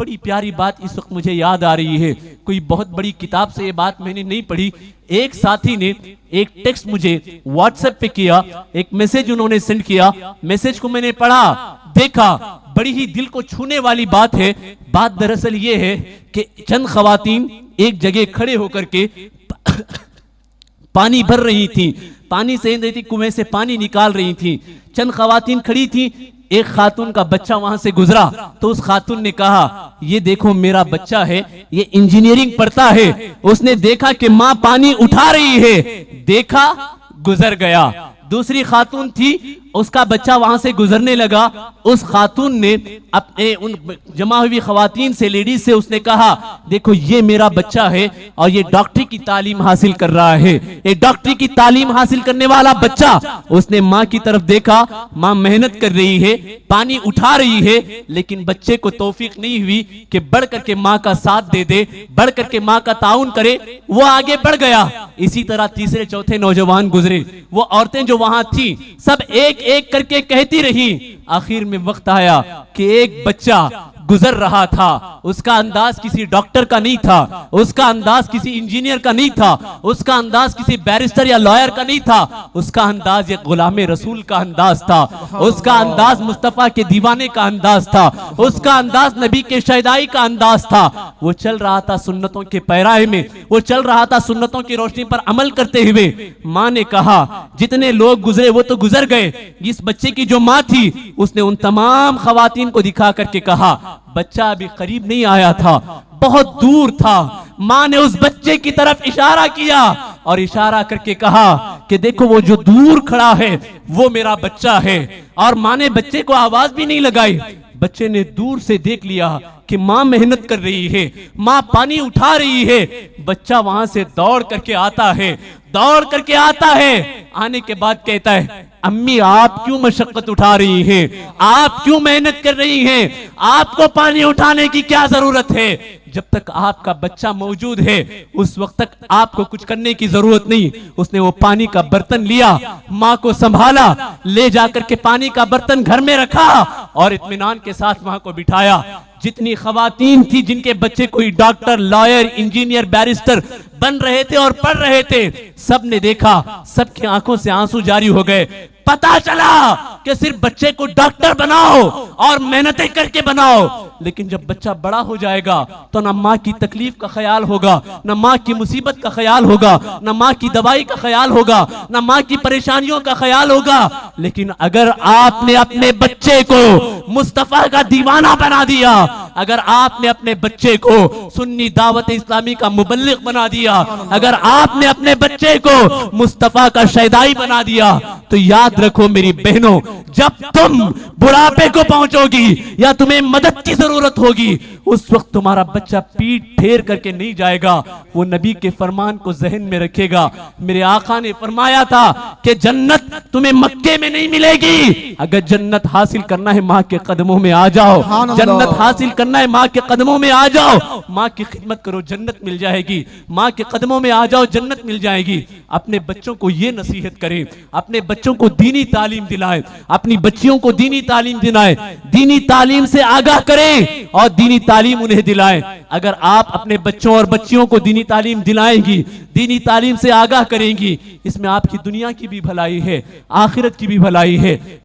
बड़ी प्यारी बात इस वक्त मुझे याद आ रही है, कोई बहुत बड़ी किताब से ये बात मैंने नहीं पढ़ी। एक साथी ने एक टेक्स्ट मुझे व्हाट्सएप पे किया, एक मैसेज उन्होंने सेंड किया। मैसेज को मैंने पढ़ा, देखा, बड़ी ही दिल को छूने वाली बात है। बात दरअसल ये है कि चंद खवातीन एक जगह खड़े होकर के पानी भर रही थी, पानी से रही थी, कुएं से पानी निकाल रही थी। चंद खवातीन खड़ी थी, एक खातून का बच्चा वहां से गुजरा तो उस खातून ने कहा, ये देखो मेरा बच्चा है, ये इंजीनियरिंग पढ़ता है। उसने देखा कि माँ पानी उठा रही है, देखा, गुजर गया। दूसरी खातून थी, उसका बच्चा वहां से गुजरने लगा। उस खातून ने अपने उन जमा हुई खवातीन से, लेडीज से उसने कहा, देखो ये मेरा बच्चा है और ये डॉक्टरी की तालीम हासिल कर रहा है, ये डॉक्टरी की तालीम हासिल करने वाला बच्चा। उसने माँ की तरफ देखा, माँ मेहनत कर रही है, पानी उठा रही है, लेकिन बच्चे को तौफीक नहीं हुई कि बढ़ करके माँ का साथ दे दे, बढ़ करके माँ का ताउन करे। वो आगे बढ़ गया। इसी तरह तीसरे चौथे नौजवान गुजरे। वो औरतें जो वहां थी सब एक एक करके कहती रही। आखिर में वक्त आया कि एक बच्चा गुजर रहा था, उसका अंदाज किसी डॉक्टर का नहीं था, उसका अंदाज किसी इंजीनियर का नहीं था, उसका अंदाज किसी बैरिस्टर या लॉयर का नहीं था, उसका अंदाज एक गुलामे रसूल का अंदाज था, उसका अंदाज मुस्तफा के दीवाने का अंदाज था, उसका अंदाज नबी के शहदाई का अंदाज था। वो चल रहा था सुन्नतों के पैराए में, वो चल रहा था सुन्नतों की रोशनी पर अमल करते हुए। माँ ने कहा, जितने लोग गुजरे वो तो गुजर गए, इस बच्चे की जो माँ थी उसने उन तमाम खवातीन को दिखा करके कहा, बच्चा अभी करीब नहीं आया था, बहुत दूर था। माँ ने उस बच्चे की तरफ इशारा किया और इशारा करके कहा कि देखो वो जो दूर खड़ा है वो मेरा बच्चा है। और माँ ने बच्चे को आवाज भी नहीं लगाई। बच्चे ने दूर से देख लिया कि माँ मेहनत कर रही है, माँ पानी उठा रही है। बच्चा वहां से दौड़ करके आता है, दौड़ करके आता है। आने के बाद कहता है, अम्मी आप क्यों मशक्कत उठा रही हैं? आप क्यों मेहनत कर रही हैं? आपको पानी उठाने की क्या जरूरत है? जब तक आपका बच्चा मौजूद है उस वक्त तक आपको कुछ करने की जरूरत नहीं। उसने वो पानी का बर्तन लिया, माँ को संभाला, ले जाकर के पानी का बर्तन घर में रखा और इत्मीनान के साथ माँ को बिठाया। जितनी खवातीन थी जिनके बच्चे कोई डॉक्टर, लॉयर, इंजीनियर, बैरिस्टर बन रहे थे और पढ़ रहे थे, सब ने देखा, सबकी आंखों से आंसू जारी हो गए। पता चला कि सिर्फ बच्चे को डॉक्टर बनाओ और मेहनतें करके बनाओ, लेकिन जब बच्चा बड़ा हो जाएगा तो ना माँ की तकलीफ का ख्याल होगा, ना माँ की मुसीबत का ख्याल होगा, ना माँ की दवाई का ख्याल होगा, ना माँ की परेशानियों का ख्याल होगा। लेकिन अगर आपने अपने बच्चे को मुस्तफा का दीवाना बना दिया, अगर आपने अपने बच्चे को सुन्नी दावत इस्लामी का मुबल्लिग बना दिया, अगर आपने अपने बच्चे को मुस्तफा का शहदाई बना दिया, तो याद रखो मेरी बहनों, जब तुम बुढ़ापे को पहुंचोगी या तुम्हें मदद की जरूरत होगी, उस वक्त तुम्हारा बच्चा पीठ फेर करके नहीं जाएगा, वो नबी के फरमान को जहन में रखेगा। मेरे आका ने फरमाया था कि जन्नत तुम्हें मक्के में नहीं मिलेगी। अगर जन्नत हासिल करना है माँ के कदमों में आ जाओ, जन्नत हासिल करना है माँ के कदमों में आ जाओ, माँ की खिदमत करो, जन्नत मिल जाएगी। माँ के कदमों में आ जाओ, जन्नत मिल जाएगी। अपने बच्चों को ये नसीहत करें, अपने बच्चों को दीनी तालीम दिलाएं, अपनी बच्चियों को दीनी तालीम दिलाएं, दीनी तालीम से आगाह करें और दीनी तालीम उन्हें दिलाएं। अगर आप अपने बच्चों और बच्चियों को दीनी तालीम दिलाएंगी, दीनी तालीम से आगाह करेंगी, इसमें आपकी दुनिया की भी भलाई है, आखिरत की भी भलाई है।